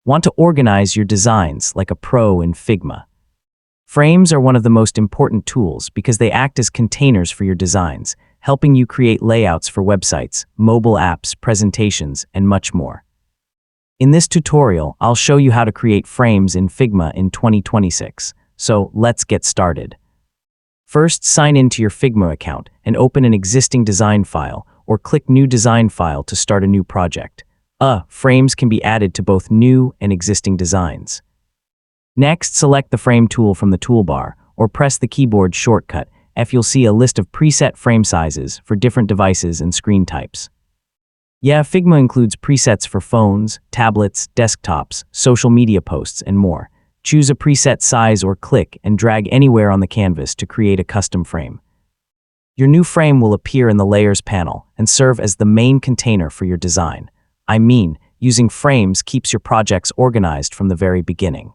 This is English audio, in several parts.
Want to organize your designs like a pro in Figma? Frames are one of the most important tools because they act as containers for your designs, helping you create layouts for websites, mobile apps, presentations, and much more. In this tutorial, I'll show you how to create frames in Figma in 2026. So let's get started. First, sign into your Figma account and open an existing design file, or click New Design File to start a new project. Frames can be added to both new and existing designs. Next, select the Frame tool from the toolbar, or press the keyboard shortcut F. You'll see a list of preset frame sizes for different devices and screen types. Figma includes presets for phones, tablets, desktops, social media posts, and more. Choose a preset size or click and drag anywhere on the canvas to create a custom frame. Your new frame will appear in the Layers panel and serve as the main container for your design. Using frames keeps your projects organized from the very beginning.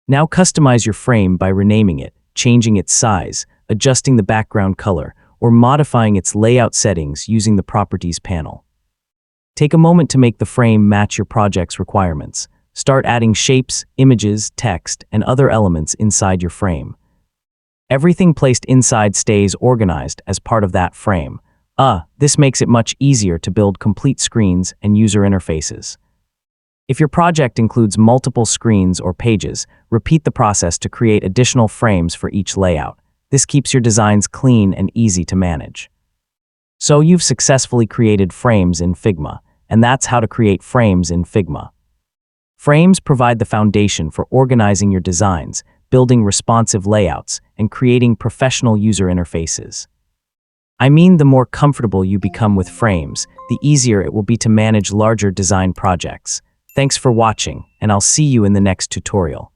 Now customize your frame by renaming it, changing its size, adjusting the background color, or modifying its layout settings using the Properties panel. Take a moment to make the frame match your project's requirements. Start adding shapes, images, text, and other elements inside your frame. Everything placed inside stays organized as part of that frame. This makes it much easier to build complete screens and user interfaces. If your project includes multiple screens or pages, repeat the process to create additional frames for each layout. This keeps your designs clean and easy to manage. So you've successfully created frames in Figma, and that's how to create frames in Figma. Frames provide the foundation for organizing your designs, building responsive layouts, and creating professional user interfaces. The more comfortable you become with frames, the easier it will be to manage larger design projects. Thanks for watching, and I'll see you in the next tutorial.